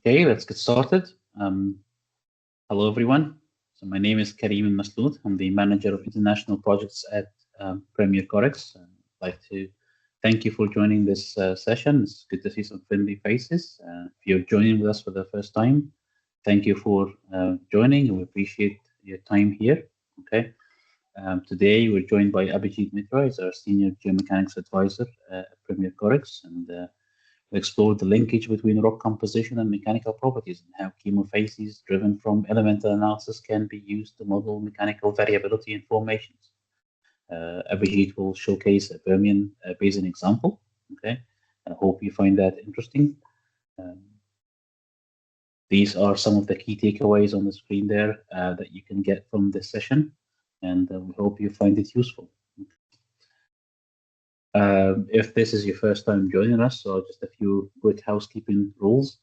Okay, let's get started. Hello, everyone. So my name is Karim Masloud. I'm the manager of international projects at Premier Corex. I'd like to thank you for joining this session. It's good to see some friendly faces. If you're joining with us for the first time, thank you for joining, and we appreciate your time here. Okay. Today we're joined by Abhijit Mitra, he's our senior Geomechanics Advisor at Premier Corex, and we explored the linkage between rock composition and mechanical properties and how chemofacies driven from elemental analysis can be used to model mechanical variability in formations. Abhijit will showcase a Permian Basin example. Okay, I hope you find that interesting. Um, these are some of the key takeaways on the screen there that you can get from this session, and we hope you find it useful. If this is your first time joining us, so just a few quick housekeeping rules.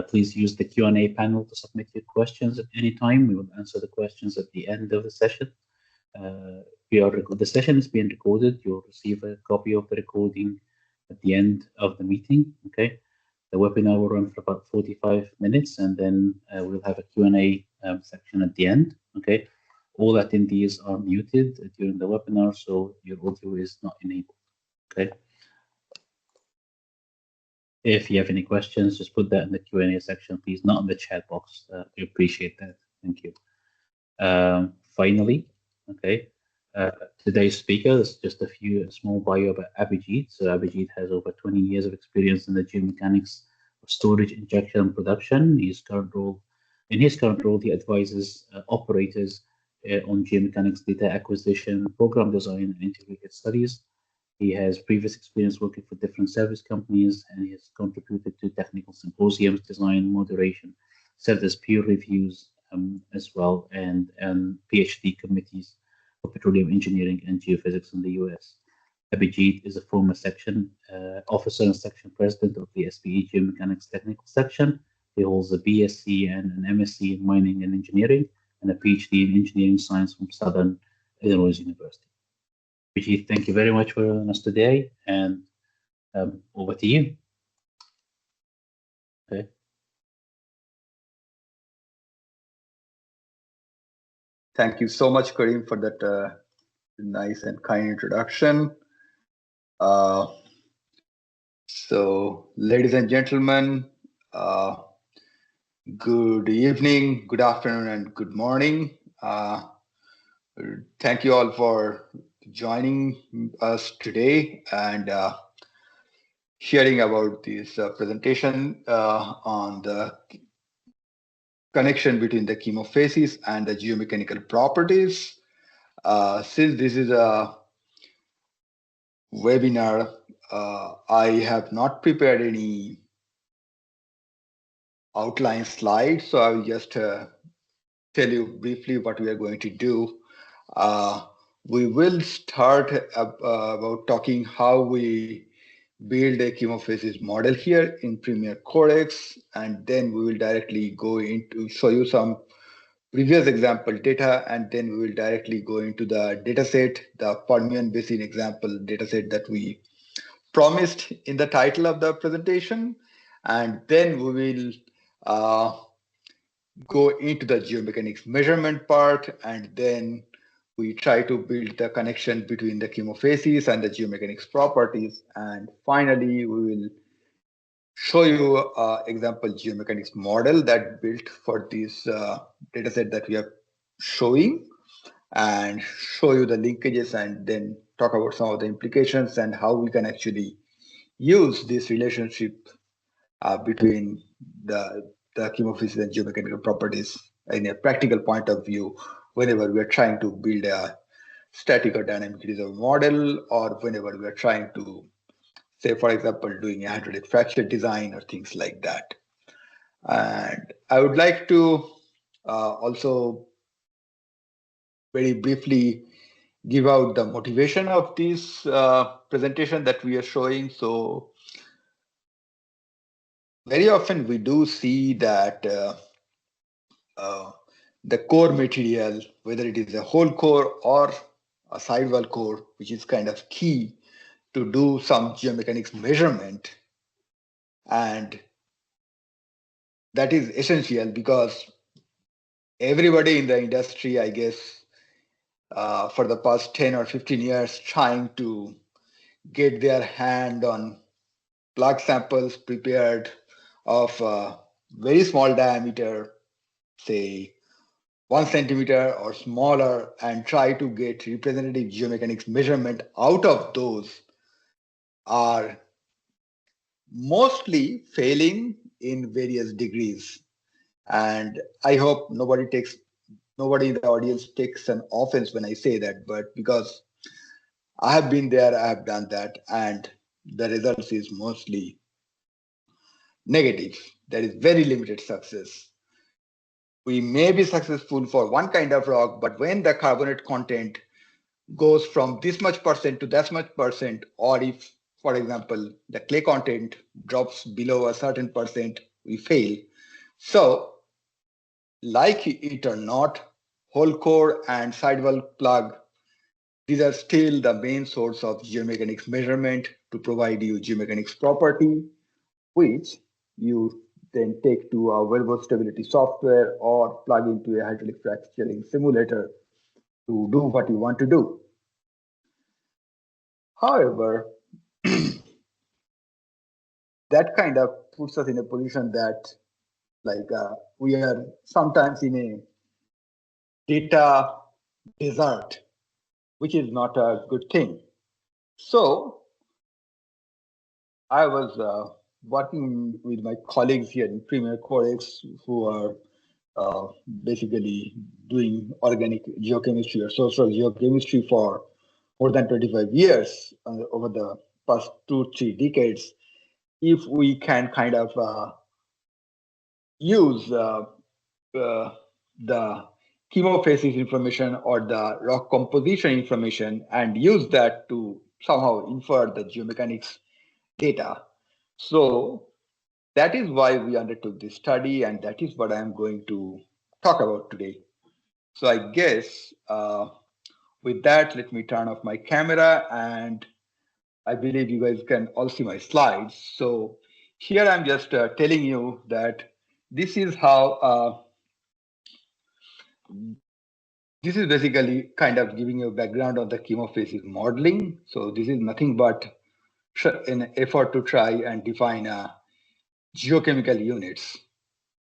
Please use the Q&A panel to submit your questions at any time. We will answer the questions at the end of the session. The session is being recorded. You'll receive a copy of the recording at the end of the meeting. Okay. The webinar will run for about 45 minutes, and then we'll have a Q&A section at the end. Okay. All attendees are muted during the webinar, so your audio is not enabled. Okay. If you have any questions, just put that in the Q&A section, please, not in the chat box. We appreciate that. Thank you. Finally, okay, today's speaker is just a small bio about Abhijit. So Abhijit has over 20 years of experience in the geomechanics of storage, injection, and production. In his current role, he advises operators on geomechanics data acquisition, program design, and integrated studies. He has previous experience working for different service companies, and he has contributed to technical symposiums, design, moderation, served as peer reviews as well, and PhD committees for petroleum engineering and geophysics in the US. Abhijit is a former section officer and section president of the SPE Geomechanics Technical Section. He holds a BSc and an MSc in mining and engineering, and a PhD in engineering science from Southern Illinois University. Abhijit, thank you very much for joining us today, and over to you. Okay. Thank you so much, Karim, for that nice and kind introduction. So, ladies and gentlemen, good evening, good afternoon, and good morning. Thank you all for joining us today and hearing about this presentation on the connection between the chemofacies and the geomechanical properties. Since this is a webinar, I have not prepared any outline slides, so I will just tell you briefly what we are going to do. We will start about talking how we build a chemofacies model here in Premier Corex, and then we will directly go into show you some previous example data, and then we will directly go into the dataset, the Permian Basin example dataset that we promised in the title of the presentation, and then we will go into the geomechanics measurement part, and then we try to build the connection between the chemofacies and the geomechanics properties. And finally, we will show you example geomechanics model that built for this dataset that we are showing, and show you the linkages, and then talk about some of the implications and how we can actually use this relationship between the chemofacies and geomechanical properties in a practical point of view whenever we are trying to build a static or dynamic reservoir model, or whenever we are trying to, say, for example, doing a hydraulic fracture design or things like that. And I would like to also very briefly give out the motivation of this presentation that we are showing. So very often we do see that the core material, whether it is a whole core or a sidewall core, which is kind of key to do some geomechanics measurement, and that is essential because everybody in the industry, I guess, for the past 10 or 15 years, trying to get their hand on plug samples prepared of very small diameter, say 1 centimeter or smaller, and try to get representative geomechanics measurement out of those are mostly failing in various degrees. And I hope nobody in the audience takes an offense when I say that, but because I have been there, I have done that, and the results is mostly negative. There is very limited success. We may be successful for one kind of rock, but when the carbonate content goes from this much percent to that much percent, or if, for example, the clay content drops below a certain percent, we fail. So, like it or not, whole core and sidewall plug, these are still the main source of geomechanics measurement to provide you geomechanics property, which you then take to a wearable stability software or plug into a hydraulic fracturing simulator to do what you want to do. However, that kind of puts us in a position that we are sometimes in a data desert, which is not a good thing. So I was working with my colleagues here in Premier Corex who are basically doing organic geochemistry or social geochemistry for more than 25 years over the past 2-3 decades. If we can kind of use the chemofacies information or the rock composition information and use that to somehow infer the geomechanics data. So that is why we undertook this study, and that is what I am going to talk about today. So I guess with that, let me turn off my camera, and I believe you guys can all see my slides. So here I'm just telling you that this is how this is basically kind of giving you a background on the chemofacies modeling. So this is nothing but an effort to try and define geochemical units.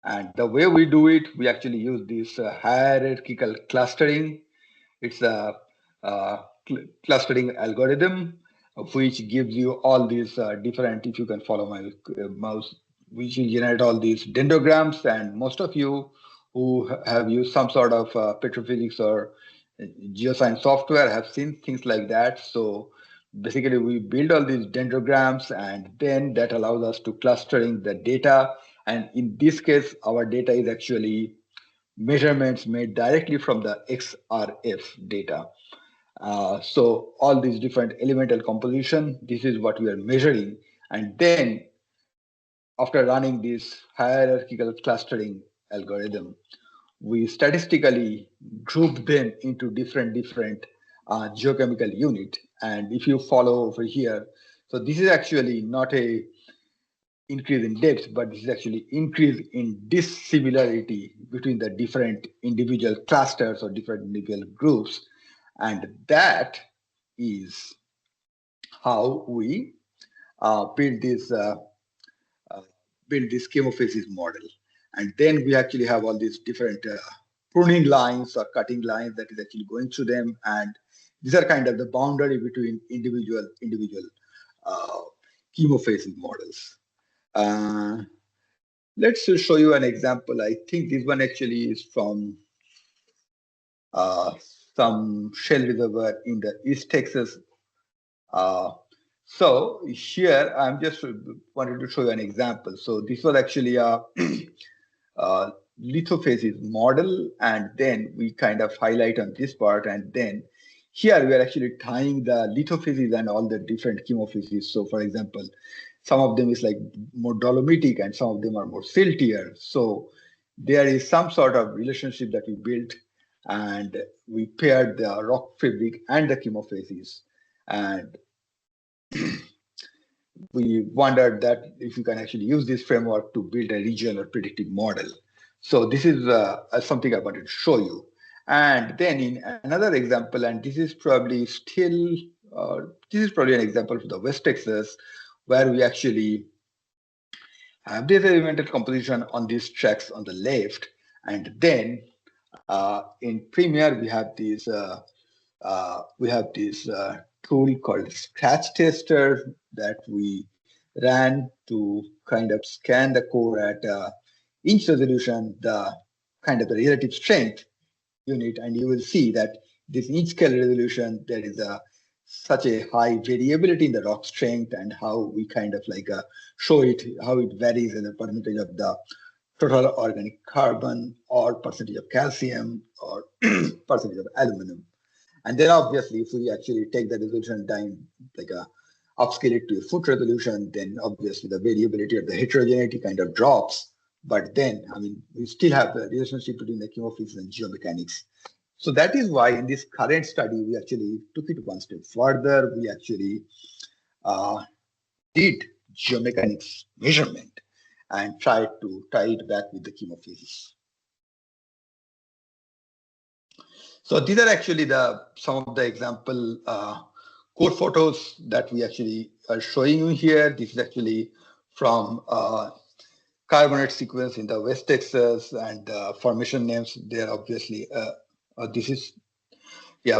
And the way we do it, we actually use this hierarchical clustering. It's a clustering algorithm which gives you all these different, if you can follow my mouse, which will generate all these dendrograms. And most of you who have used some sort of petrophysics or geoscience software have seen things like that. So basically we build all these dendrograms, and then that allows us to clustering the data. And in this case, our data is actually measurements made directly from the XRF data. So all these different elemental composition, this is what we are measuring. And then after running this hierarchical clustering algorithm, we statistically group them into different geochemical unit. And if you follow over here, so this is actually not a increase in depth, but this is actually increase in dissimilarity between the different individual clusters or different individual groups. And that is how we build this chemofacies model. And then we actually have all these different pruning lines or cutting lines that is actually going through them. And these are kind of the boundary between individual chemofacies models. Let's show you an example. I think this one actually is from some shale reservoir in the East Texas. So here I'm just wanted to show you an example. So this was actually a lithofacies model, and then we kind of highlight on this part, and then here we are actually tying the lithofacies and all the different chemofacies. So for example, some of them is like more dolomitic and some of them are more siltier. So there is some sort of relationship that we built, and we paired the rock fabric and the chemofacies. And we wondered that if you can actually use this framework to build a regional predictive model. So this is something I wanted to show you. And then in another example, and this is probably still, this is probably an example for the West Texas, where we actually have this elemental composition on these tracks on the left. And then in Premier, we have this tool called Scratch Tester that we ran to kind of scan the core at inch resolution, the kind of the relative strength unit, and you will see that this inch scale resolution, there is such a high variability in the rock strength and how we kind of like show it, how it varies as a percentage of the total organic carbon or percentage of calcium or percentage of aluminum. And then obviously, if we actually take the resolution down, like upscale it to a foot resolution, then obviously the variability of the heterogeneity kind of drops. But then, I mean, we still have the relationship between the chemophysics and geomechanics. So that is why in this current study, we actually took it one step further. We actually did geomechanics measurement and tried to tie it back with the chemophysics. So these are actually some of the example core photos that we actually are showing you here. This is actually from carbonate sequence in the West Texas, and formation names there obviously. This is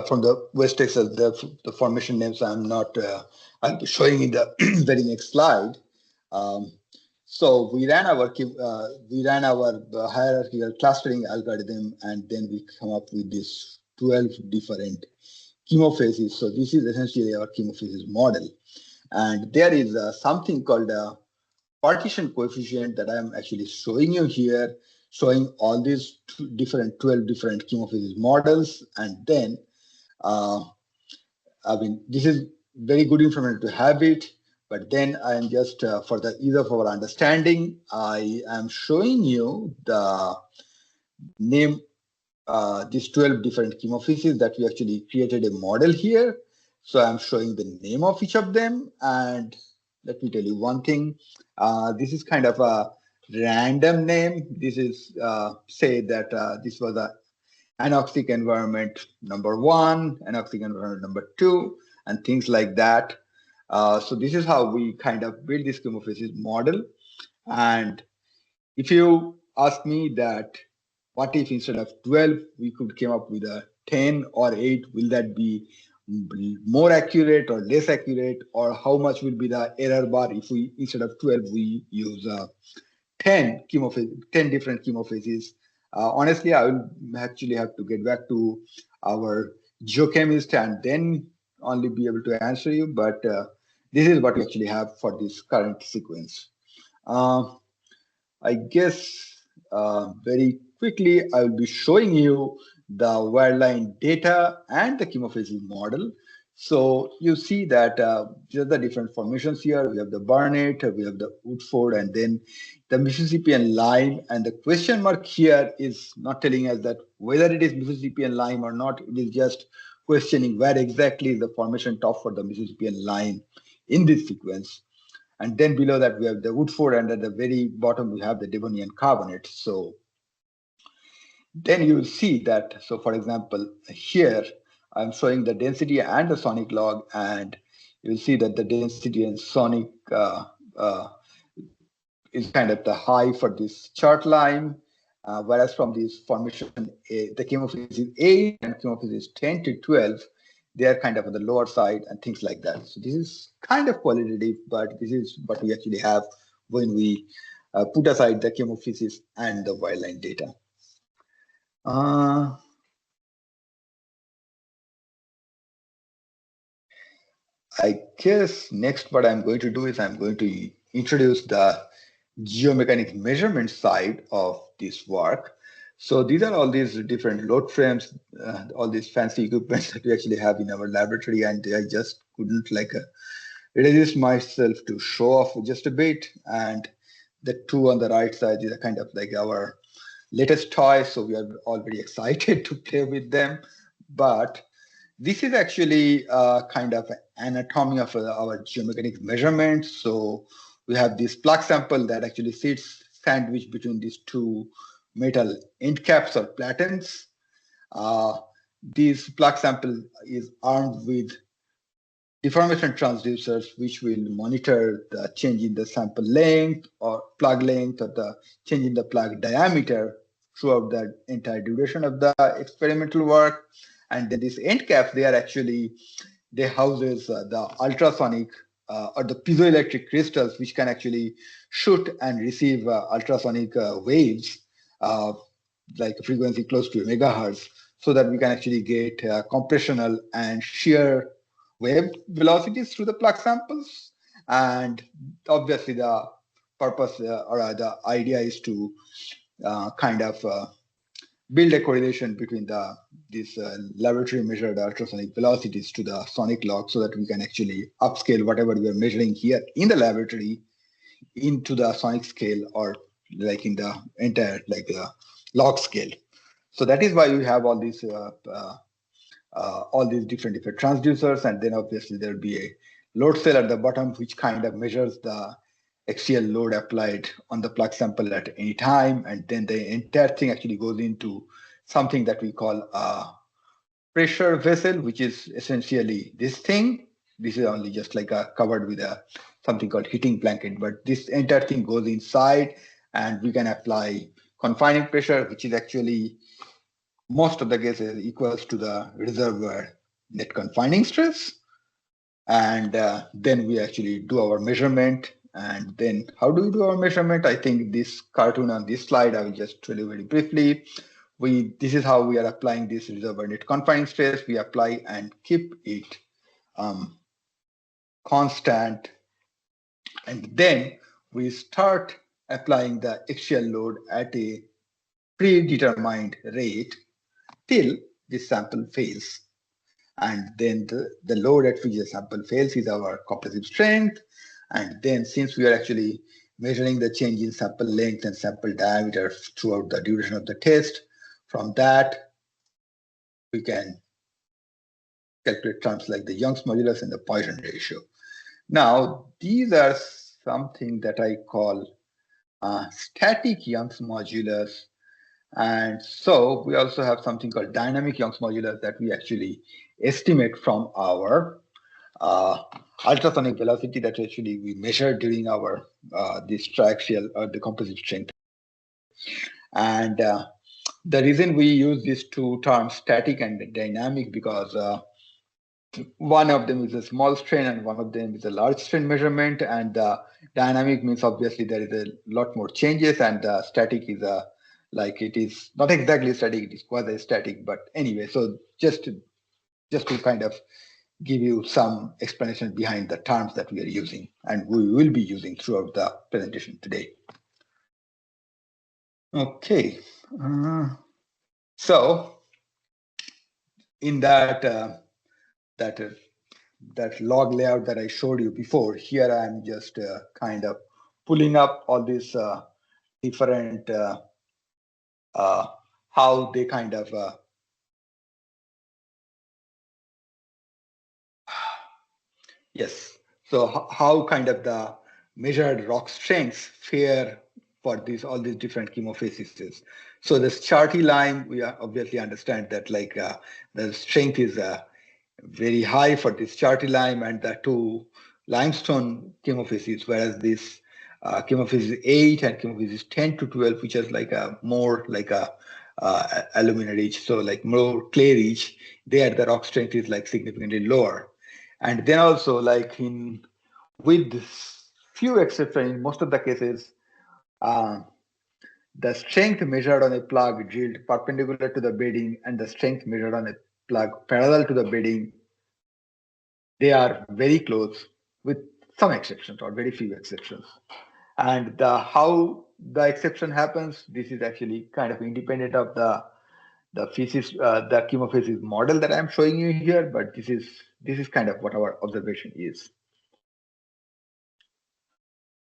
from the West Texas. The formation names I'm not. I'll be showing in the very next slide. So we ran our hierarchical clustering algorithm, and then we come up with this 12 different chemofacies. So this is essentially our chemofacies model, and there is something called a partition coefficient that I'm actually showing you here, showing all these 12 different chemofacies models, and then I mean, this is very good information to have it, but then I am just, for the ease of our understanding, I am showing you the name, these 12 different chemofacies that we actually created a model here. So I'm showing the name of each of them. And let me tell you one thing, this is kind of a random name. This is, say that this was a anoxic environment number 1, anoxic environment number 2, and things like that. So this is how we kind of build this chemofacies model. And if you ask me that, what if instead of 12, we could come up with a 10 or 8, will that be more accurate or less accurate? Or how much will be the error bar if we, instead of 12, we use 10 different chemofacies? Honestly, I will actually have to get back to our geochemist and then only be able to answer you. But this is what we actually have for this current sequence. I guess very quickly, I will be showing you the wireline data and the chemofacies model. So you see that just the different formations here. We have the Barnett, we have the Woodford, and then the Mississippian lime. And the question mark here is not telling us that whether it is Mississippian lime or not. It is just questioning where exactly is the formation top for the Mississippian lime in this sequence. And then below that, we have the Woodford, and at the very bottom, we have the Devonian carbonate. So then you will see that, so for example, here, I'm showing the density and the sonic log, and you'll see that the density and sonic is kind of the high for this chart line, whereas from this formation, the chemofacies 8 and chemofacies 10 to 12, they are kind of on the lower side and things like that. So this is kind of qualitative, but this is what we actually have when we put aside the chemofacies and the wireline data. I guess next what I'm going to do is I'm going to introduce the geomechanics measurement side of this work. So these are all these different load frames, all these fancy equipment that we actually have in our laboratory, and I just couldn't like resist myself to show off just a bit. And the two on the right side is kind of like our latest toy, so we are all very excited to play with them. But this is actually kind of anatomy of our geomechanics measurements. So we have this plug sample that actually sits sandwiched between these two metal end caps or platens. This plug sample is armed with deformation transducers, which will monitor the change in the sample length or plug length, or the change in the plug diameter throughout the entire duration of the experimental work. And then these end caps, they houses the ultrasonic or the piezoelectric crystals, which can actually shoot and receive ultrasonic waves, like a frequency close to a megahertz, so that we can actually get compressional and shear wave velocities through the plug samples. And obviously the purpose or the idea is to build a correlation between these laboratory measured ultrasonic velocities to the sonic log, so that we can actually upscale whatever we are measuring here in the laboratory into the sonic scale, or like in the entire log scale. So that is why we have all these different transducers, and then obviously there will be a load cell at the bottom, which kind of measures the axial load applied on the plug sample at any time. And then the entire thing actually goes into something that we call a pressure vessel, which is essentially this thing. This is only just like covered with something called heating blanket, but this entire thing goes inside, and we can apply confining pressure, which is actually most of the cases equals to the reservoir net confining stress. And then we actually do our measurement. And then how do we do our measurement? I think this cartoon on this slide, I will just tell you very briefly. This is how we are applying this reservoir net confining stress. We apply and keep it constant. And then we start applying the axial load at a predetermined rate till this sample fails. And then the load at which the sample fails is our compressive strength. And then since we are actually measuring the change in sample length and sample diameter throughout the duration of the test, from that we can calculate terms like the Young's modulus and the Poisson ratio. Now, these are something that I call static Young's modulus. And so we also have something called dynamic Young's modulus that we actually estimate from our ultrasonic velocity that actually we measure during our this triaxial or the composite strength. And the reason we use these two terms, static and dynamic, because one of them is a small strain and one of them is a large strain measurement. And dynamic means obviously there is a lot more changes, and static is it is not exactly static, it is quasi-static. But anyway, so just to kind of give you some explanation behind the terms that we are using and we will be using throughout the presentation today. Okay, so in that log layout that I showed you before, here I'm just kind of pulling up all these different how they kind of yes. So how kind of the measured rock strengths fare for all these different chemofacies. So this charty line, we obviously understand that the strength is very high for this charty lime and the two limestone chemofacies, whereas this chemofacies 8 and chemofacies 10 to 12, which is more like a alumina rich, so like more clay rich, there the rock strength is significantly lower. And then also with few exceptions, in most of the cases, the strength measured on a plug drilled perpendicular to the bedding and the strength measured on a plug parallel to the bedding, they are very close with some exceptions or very few exceptions. And how the exception happens, this is actually kind of independent of the chemofacies model that I'm showing you here, but this is kind of what our observation is.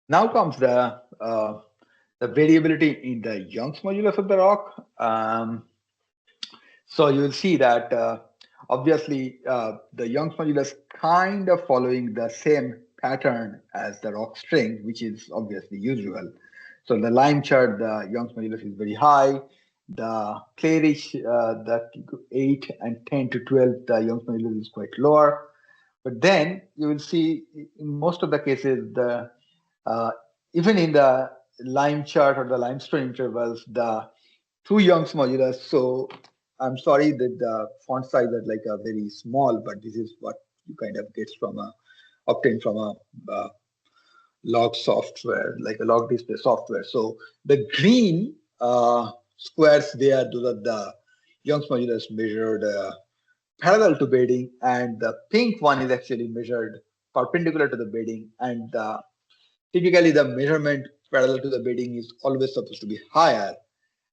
Now comes the variability in the Young's modulus of the rock. So you will see that obviously, the Young's modulus kind of following the same pattern as the rock strength, which is obviously usual. So the line chart, the Young's modulus is very high. The clay-rich, the 8 and 10 to 12, the Young's modulus is quite lower. But then you will see in most of the cases, the even in the lime chart or the limestone intervals, the two Young's modulus. So I'm sorry that the font size is like a very small, but this is what you kind of get from a obtained from a log software, like a log display software. So the green squares there, those are the Young's modulus measured parallel to bedding, and the pink one is actually measured perpendicular to the bedding. And typically the measurement parallel to the bedding is always supposed to be higher,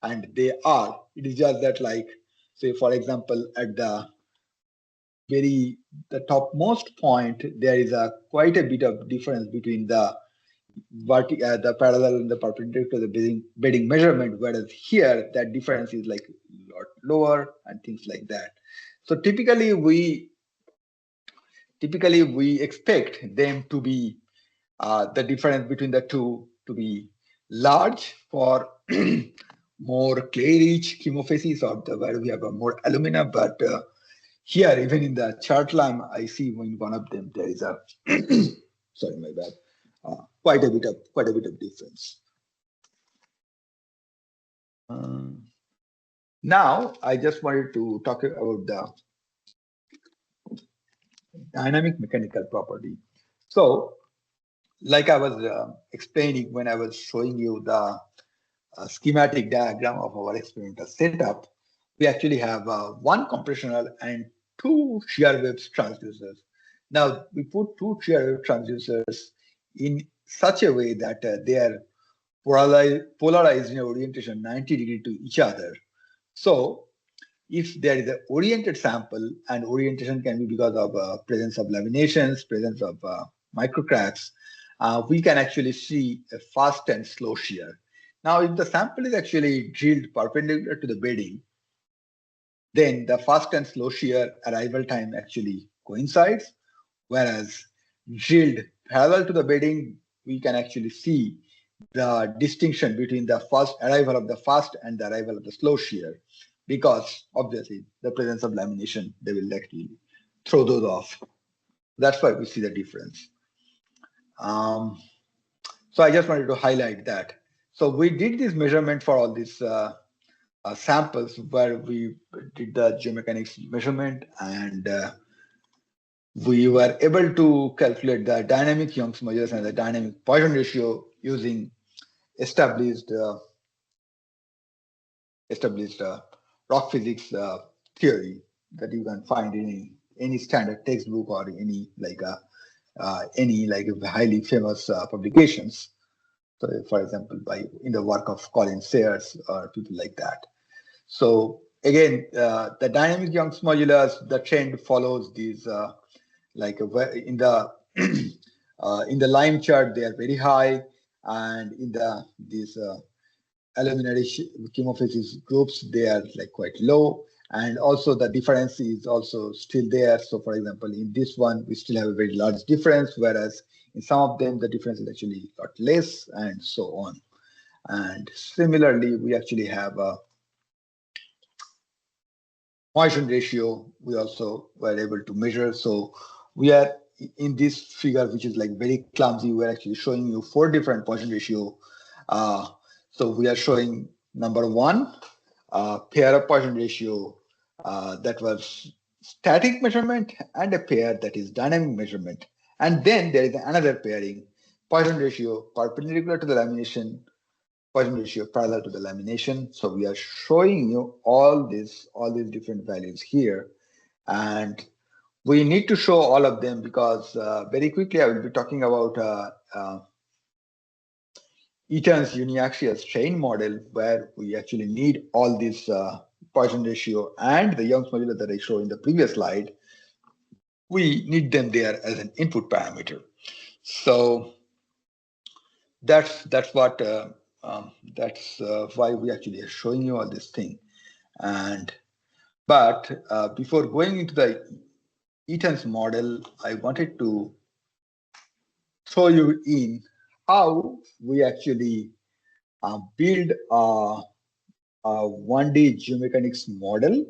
and they are. It is just that, like, say, for example, at the topmost point, there is a quite a bit of difference between the the parallel and the perpendicular to the bedding measurement, whereas here that difference is like a lot lower and things like that. So typically we expect them to be the difference between the two to be large for more clay-rich chemofacies, or where we have a more alumina. But here, even in the chart line, I see in one of them there is a sorry, my bad, quite a bit of difference. Now, I just wanted to talk about the dynamic mechanical property. So, like I was explaining when I was showing you the schematic diagram of our experimental setup, we actually have one compressional and two shear wave transducers. Now, we put two shear wave transducers in such a way that they are polarized in orientation 90 degrees to each other. So, if there is an oriented sample, and orientation can be because of presence of laminations, presence of microcracks, we can actually see a fast and slow shear. Now, if the sample is actually drilled perpendicular to the bedding, then the fast and slow shear arrival time actually coincides, whereas drilled parallel to the bedding, we can actually see the distinction between the first arrival of the fast and the arrival of the slow shear, because obviously the presence of lamination, they will actually throw those off. That's why we see the difference. So I just wanted to highlight that. So we did this measurement for all these samples where we did the geomechanics measurement, and we were able to calculate the dynamic Young's modulus and the dynamic Poisson ratio using established rock physics theory that you can find in any standard textbook or any highly famous publications. So, for example, in the work of Colin Sayers or people like that. So again, the dynamic Young's modulus, the trend follows these in the in the line chart, they are very high, and in these aluminary chemofacies groups, they are like quite low, and also the difference is also still there. So for example, in this one, we still have a very large difference, whereas in some of them, the difference is actually a lot less, and so on. And similarly, we actually have a Poisson ratio, we also were able to measure. So we are in this figure, which is like very clumsy, we're actually showing you 4 different Poisson ratio. So we are showing number 1, pair of Poisson ratio that was static measurement, and a pair that is dynamic measurement. And then there is another pairing, Poisson ratio perpendicular to the lamination, Poisson ratio parallel to the lamination. So we are showing you all these different values here, and we need to show all of them because very quickly I will be talking about Eaton's uniaxial strain model, where we actually need all this Poisson ratio and the Young's modulus that I showed in the previous slide. We need them there as an input parameter. So that's what that's why we actually are showing you all this thing. And But before going into the Eaton's model, I wanted to show you in how we actually build a 1D geomechanics model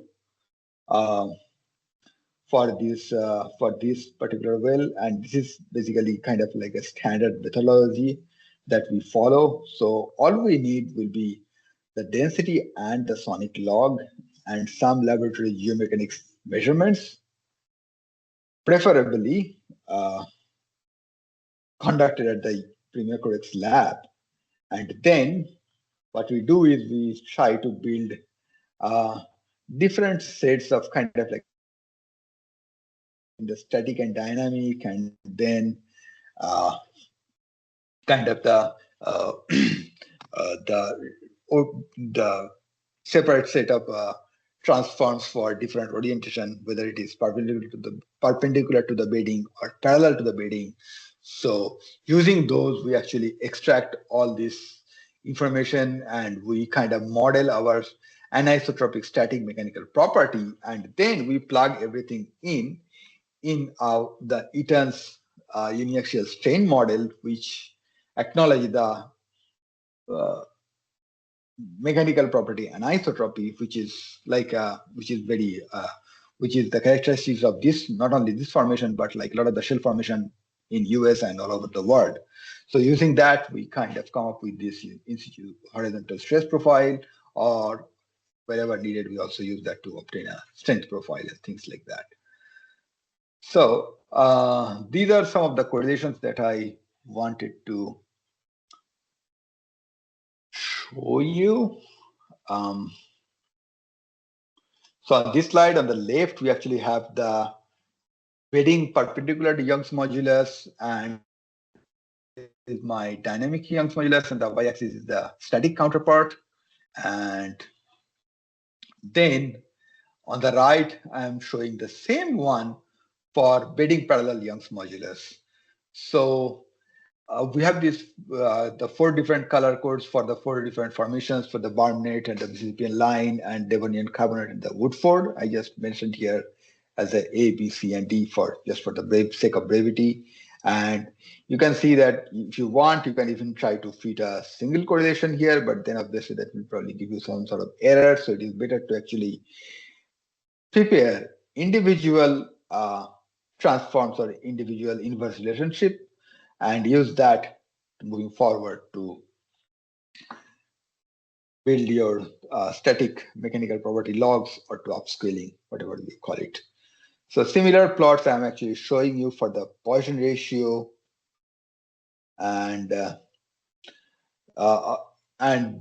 uh, for this particular well, and this is basically kind of like a standard methodology that we follow. So all we need will be the density and the sonic log and some laboratory geomechanics measurements, preferably conducted at the Premier Corex lab. And then what we do is we try to build different sets of kind of like the static and dynamic, and then uh, kind of the separate set of transforms for different orientation, whether it is perpendicular to the bedding or parallel to the bedding. So using those, we actually extract all this information and we kind of model our anisotropic static mechanical property, and then we plug everything in the Eaton's uniaxial strain model, which acknowledge the mechanical property anisotropy, which is like which is the characteristics of this, not only this formation, but like a lot of the shell formation in US and all over the world. So using that, we kind of come up with this in situ horizontal stress profile, or wherever needed, we also use that to obtain a strength profile and things like that. So these are some of the correlations that I wanted to show you. So on this slide on the left, we actually have the bedding perpendicular to Young's modulus, and is my dynamic Young's modulus, and the y-axis is the static counterpart. And then on the right, I am showing the same one for bedding parallel Young's modulus. So we have the 4 different color codes for the 4 different formations for the Barnett and the Mississippian line and Devonian carbonate and the Woodford. I just mentioned here as a B, C, and D for just for the sake of brevity. And you can see that if you want, you can even try to fit a single correlation here, but then obviously that will probably give you some sort of error. So it is better to actually prepare individual transforms or individual inverse relationship and use that moving forward to build your static mechanical property logs or to upscaling, whatever you call it. So similar plots I'm actually showing you for the Poisson ratio, and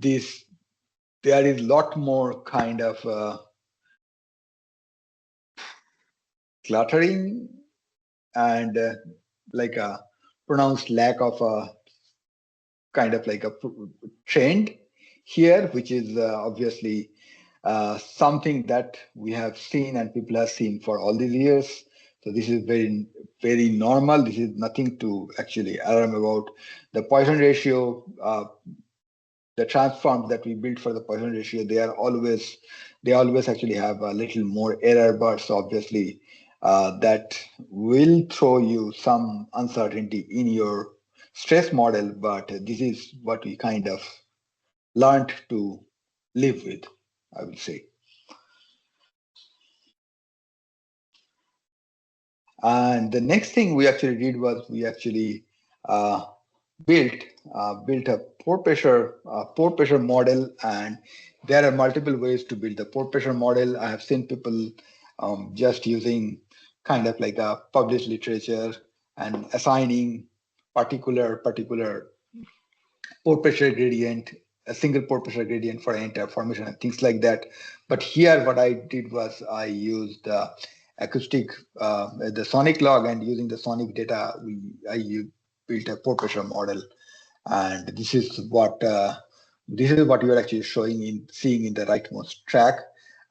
this there is a lot more kind of cluttering and like a pronounced lack of a kind of like a trend here, which is obviously something that we have seen and people have seen for all these years. So this is very, very normal. This is nothing to actually alarm about. The Poisson ratio, the transforms that we built for the Poisson ratio, they always actually have a little more error bars. So obviously that will throw you some uncertainty in your stress model, but this is what we kind of learned to live with, I would say. And the next thing we actually did was we actually built a pore pressure model, and there are multiple ways to build the pore pressure model. I have seen people just using kind of like a published literature and assigning particular pore pressure gradient, a single pore pressure gradient for an entire formation and things like that. But here what I did was I used acoustic, the sonic log, and using the sonic data, I built a pore pressure model. And this is what you are actually seeing in the rightmost track.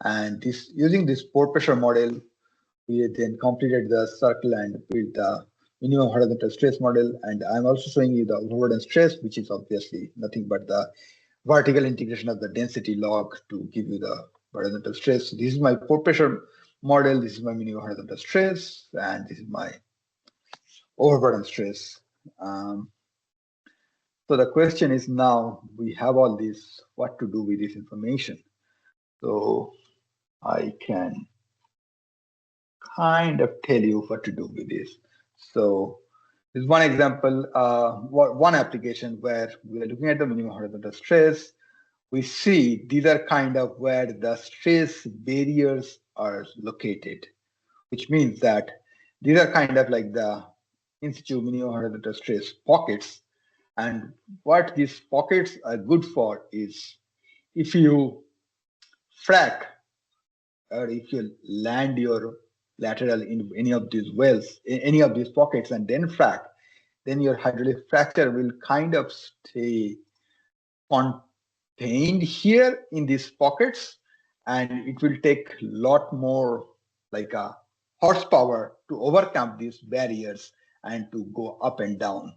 And using this pore pressure model, we then completed the circle and built the minimum horizontal stress model. And I'm also showing you the overburden stress, which is obviously nothing but the vertical integration of the density log to give you the horizontal stress. So this is my pore pressure model. This is my minimum horizontal stress, and this is my overburden stress. So the question is now we have all this, what to do with this information? So I can kind of tell you what to do with this. So this is one example, one application where we are looking at the minimum horizontal stress. We see these are kind of where the stress barriers are located, which means that these are kind of like the in situ minimum horizontal stress pockets. And what these pockets are good for is if you frac or if you land your lateral in any of these wells, in any of these pockets and then frac, then your hydraulic fracture will kind of stay contained here in these pockets, and it will take a lot more like a horsepower to overcome these barriers and to go up and down.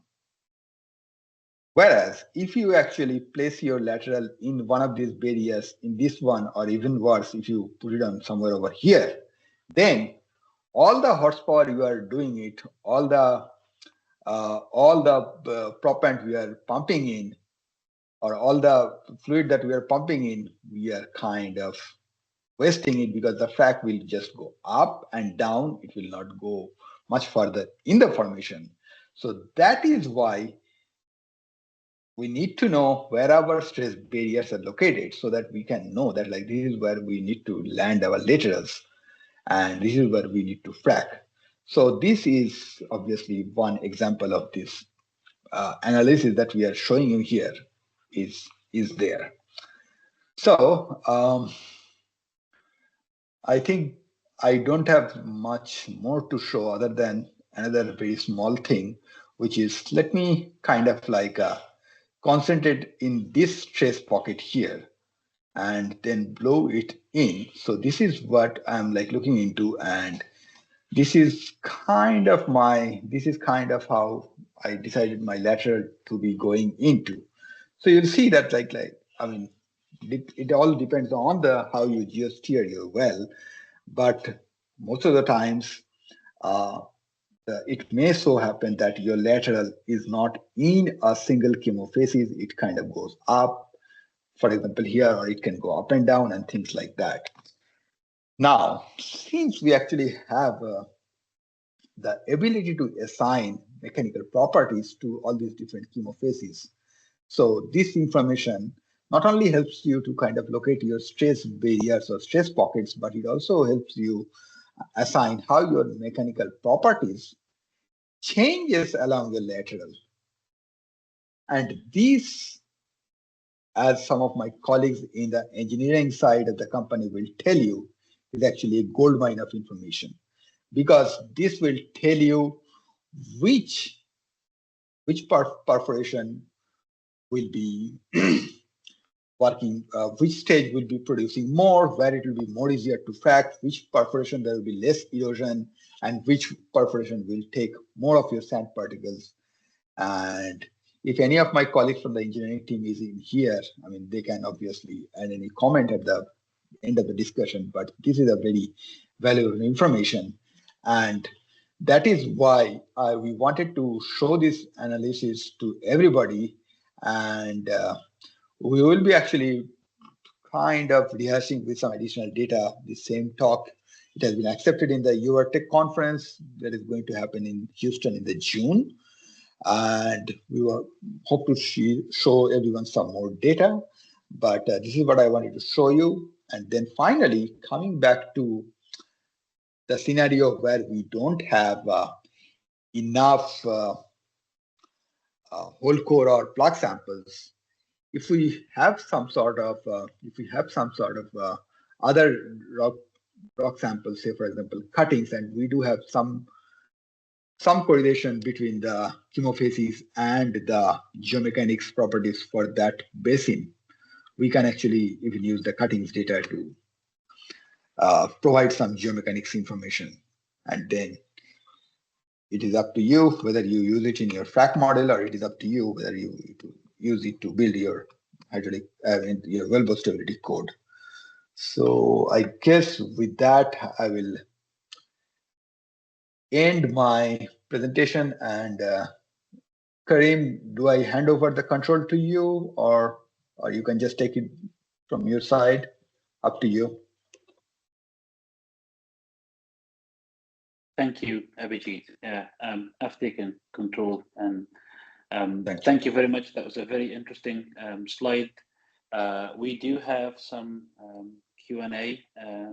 Whereas if you actually place your lateral in one of these barriers, in this one, or even worse, if you put it on somewhere over here, then all the horsepower you are doing it, all the propellant we are pumping in, or all the fluid that we are pumping in, we are kind of wasting it because the frac will just go up and down. It will not go much further in the formation. So that is why we need to know where our stress barriers are located so that we can know that like this is where we need to land our laterals and this is where we need to frac. So this is obviously one example of this analysis that we are showing you here is there. So I think I don't have much more to show other than another very small thing, which is let me kind of like concentrate in this stress pocket here and then blow it in. So this is what I'm like looking into, and this is kind of how I decided my lateral to be going into. So you'll see that I mean, it all depends on the how you geosteer your well, but most of the times it may so happen that your lateral is not in a single chemofacies. It kind of goes up, for example, here, or it can go up and down and things like that. Now, since we actually have the ability to assign mechanical properties to all these different chemofacies, so this information not only helps you to kind of locate your stress barriers or stress pockets, but it also helps you assign how your mechanical properties changes along your lateral. And these, as some of my colleagues in the engineering side of the company will tell you, is actually a gold mine of information, because this will tell you which perforation will be working, which stage will be producing more, where it will be more easier to frac, which perforation there will be less erosion, and which perforation will take more of your sand particles. And if any of my colleagues from the engineering team is in here, I mean, they can obviously add any comment at the end of the discussion, but this is a very valuable information. And that is why we wanted to show this analysis to everybody. And we will be actually kind of rehearsing with some additional data, the same talk. It has been accepted in the URTech conference that is going to happen in Houston in the June. And we will hope to show everyone some more data. But this is what I wanted to show you. And then finally, coming back to the scenario where we don't have enough whole core or plug samples, if we have some sort of other rock samples, say for example cuttings, and we do have some correlation between the chemofacies and the geomechanics properties for that basin, we can actually even use the cuttings data to provide some geomechanics information. And then it is up to you whether you use it in your frac model, or it is up to you whether you use it to build your hydraulic your wellbore stability code. So I guess with that, I will end my presentation. And Karim, do I hand over the control to you, or you can just take it from your side? Up to you. Thank you, Abhijit. Yeah, I've taken control, and Thank thank you very much. That was a very interesting slide. We do have some Q&A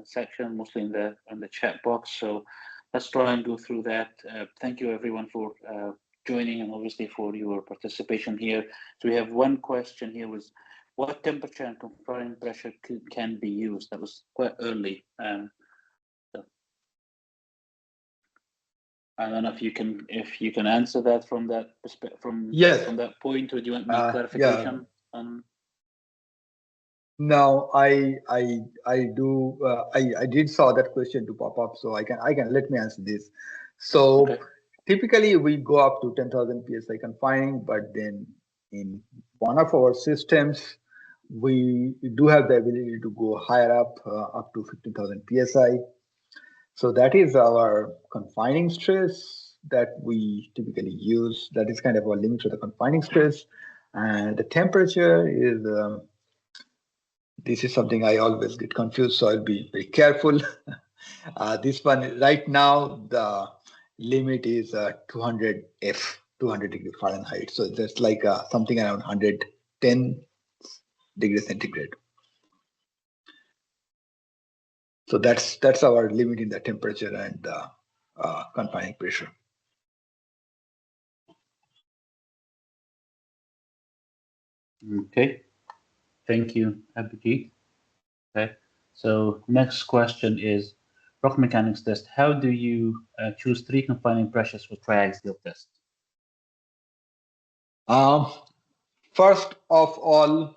section, mostly in the chat box. So let's try and go through that. Thank you, everyone, for joining, and obviously for your participation here. So we have one question here: was what temperature and confining pressure can be used? That was quite early. So I don't know if you can answer that from that perspective, from that point, or do you want me clarification on? No, I do I did saw that question to pop up, so I can let me answer this. So Okay. typically we go up to 10,000 psi confining, but then in one of our systems we do have the ability to go higher up to 15,000 psi. So that is our confining stress that we typically use. That is kind of our limit to the confining stress, and the temperature is. This is something I always get confused, so I'll be very careful. This one, right now, the limit is 200 F, 200 degree Fahrenheit. So that's like something around 110 degrees centigrade. So that's our limit in the temperature and confining pressure. Okay. Thank you, Abhijit. Okay. So next question is rock mechanics test. How do you choose 3 confining pressures for triaxial test? First of all,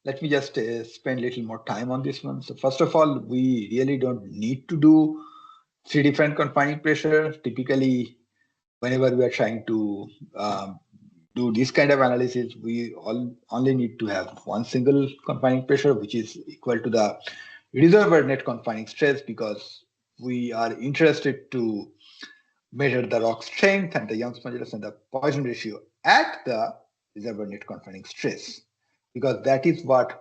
let me just spend a little more time on this one. So first of all, we really don't need to do 3 different confining pressure. Typically, whenever we are trying to do this kind of analysis, we only need to have one single confining pressure, which is equal to the reservoir net confining stress, because we are interested to measure the rock strength and the Young's modulus and the Poisson ratio at the reservoir net confining stress, because that is what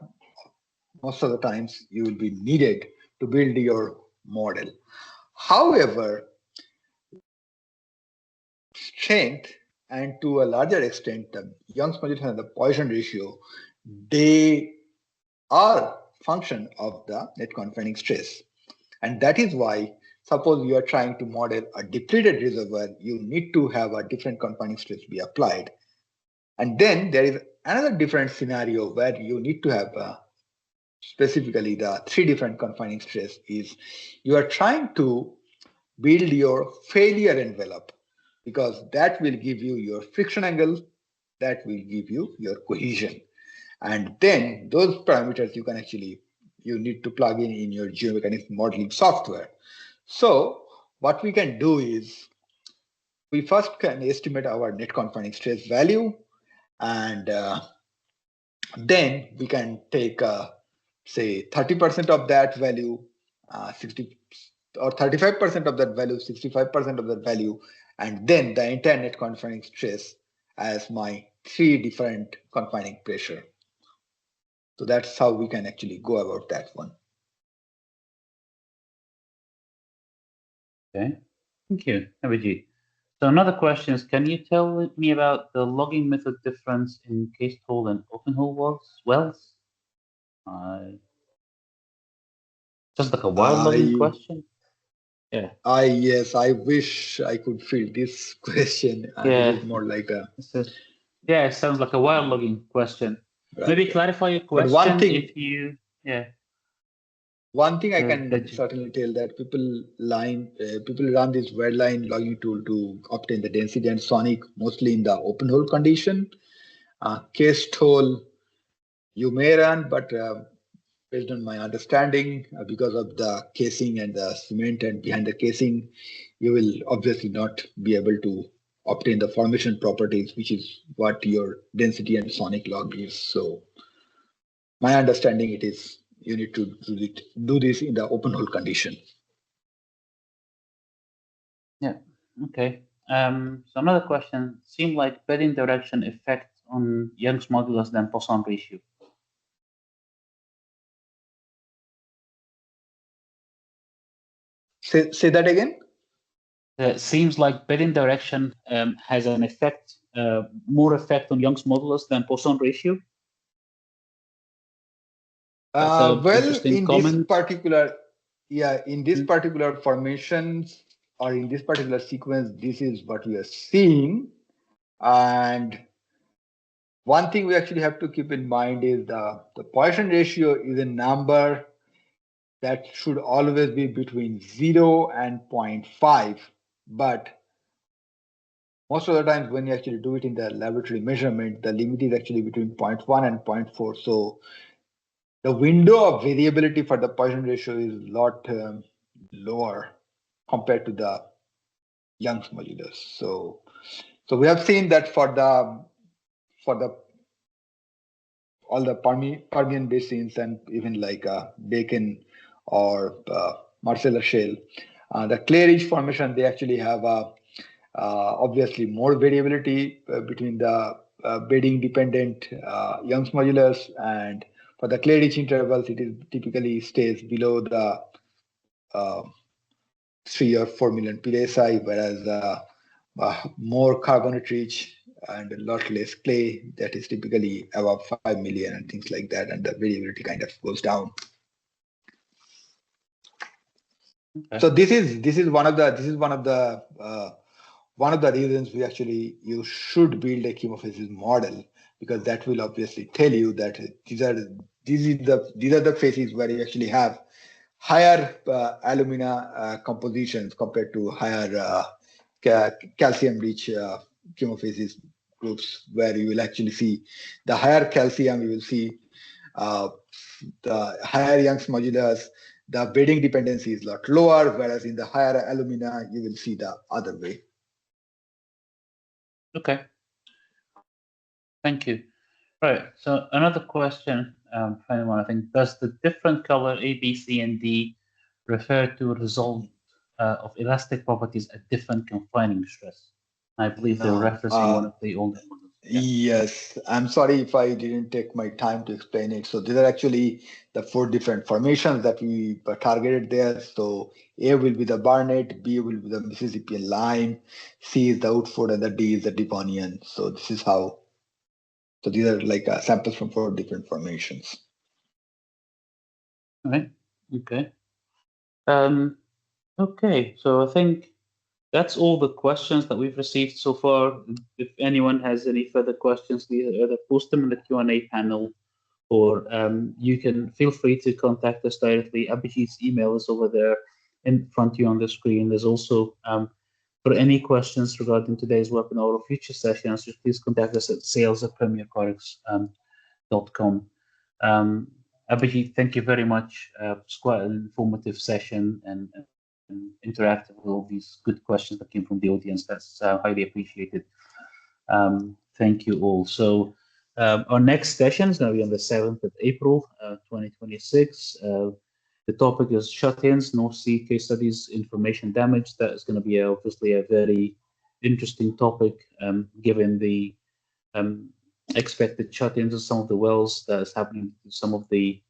most of the times you will be needed to build your model. However, strength and to a larger extent the Young's modulus and the Poisson ratio, they are function of the net confining stress. And that is why, suppose you are trying to model a depleted reservoir, you need to have a different confining stress be applied. And then there is another different scenario where you need to have specifically the 3 different confining stress is you are trying to build your failure envelope, because that will give you your friction angle, that will give you your cohesion. And then those parameters you can actually, you need to plug in your geomechanics modeling software. So what we can do is we first can estimate our net confining stress value, and then we can take say 30% of that value, 60 or 35% of that value, 65% of that value, and then the entire net confining stress as my 3 different confining pressure. So that's how we can actually go about that one. Okay, thank you, Abhijit. So another question is, can you tell me about the logging method difference in cased hole and open hole wells? Just like a wild logging question. Yeah. Yes, I wish I could fill this question. Yeah. This is more like a. Yeah, it sounds like a wild logging question. Right. Maybe clarify your question. But one thing, if you, yeah. One thing I can certainly tell that people run this weld line logging tool to obtain the density and sonic, mostly in the open hole condition. Cased hole you may run, but based on my understanding, because of the casing and the cement and behind the casing, you will obviously not be able to obtain the formation properties, which is what your density and sonic log is. So my understanding, it is you need to do this in the open hole condition. Yeah. Okay. So another question: seem like bedding direction effect on Young's modulus than Poisson ratio. Say that again. Seems like bedding direction has an effect, more effect on Young's modulus than Poisson ratio. Well, in this comment. particular, yeah, in this particular formations or in this particular sequence, this is what we are seeing. And one thing we actually have to keep in mind is the Poisson ratio is a number that should always be between 0 and 0.5. But most of the times when you actually do it in the laboratory measurement, the limit is actually between 0.1 and 0.4. So the window of variability for the Poisson ratio is a lot lower compared to the Young's modulus. So we have seen that for all the Permian basins and even like Bacon or Marcellus shale, the clay ridge formation, they actually have obviously more variability between the bedding dependent Young's modulus, and for the clay ridge intervals, it is typically stays below the 3 or 4 million psi, whereas more carbonate rich and a lot less clay, that is typically above 5 million and things like that, and the variability kind of goes down. Okay. So this is one of the reasons you should build a chemofacies model, because that will obviously tell you that these are the phases where you actually have higher alumina compositions compared to higher calcium rich chemofacies groups, where you will actually see the higher calcium, you will see the higher Young's modulus, the bedding dependency is a lot lower, whereas in the higher alumina, you will see the other way. Okay. Thank you. Right. So another question, anyone, I think, does the different color A, B, C, and D refer to a result of elastic properties at different confining stress? I believe they're referencing one of the older models. Yeah. Yes, I'm sorry if I didn't take my time to explain it. So these are actually the 4 different formations that we targeted there. So A will be the Barnett, B will be the Mississippian lime, C is the Woodford, and the D is the Devonian. So this is how. So these are like samples from 4 different formations. All right. Okay. Okay. So I think that's all the questions that we've received so far. If anyone has any further questions, either post them in the Q&A panel, or you can feel free to contact us directly. Abhijit's email is over there in front of you on the screen. There's also, for any questions regarding today's webinar or future sessions, please contact us at sales@premiercorex.com. Abhijit, thank you very much. It's quite an informative session and interactive with all these good questions that came from the audience. That's highly appreciated. Thank you all. So our next session is going to be on the 7th of April, 2026. The topic is shut-ins, North Sea case studies, information damage. That is going to be obviously a very interesting topic, given the expected shut-ins of some of the wells that is happening to some of the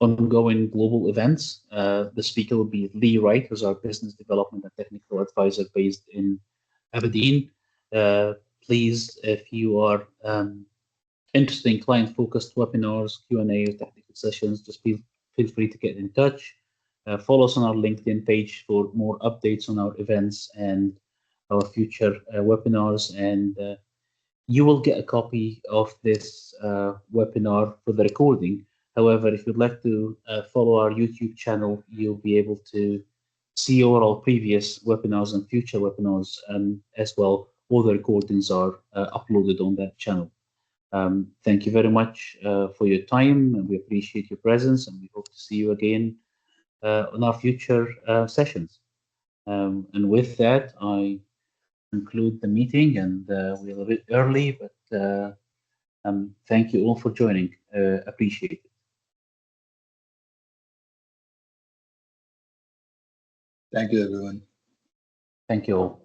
ongoing global events. The speaker will be Lee Wright, who's our business development and technical advisor based in Aberdeen. Please, if you are interested in client-focused webinars, Q&A, or technical sessions, just feel free to get in touch. Follow us on our LinkedIn page for more updates on our events and our future webinars. And you will get a copy of this webinar for the recording. However, if you'd like to follow our YouTube channel, you'll be able to see all our previous webinars and future webinars as well. All the recordings are uploaded on that channel. Thank you very much for your time, and we appreciate your presence, and we hope to see you again on our future sessions. And with that, I conclude the meeting, and we're a bit early, but thank you all for joining. Appreciate it. Thank you, everyone. Thank you all.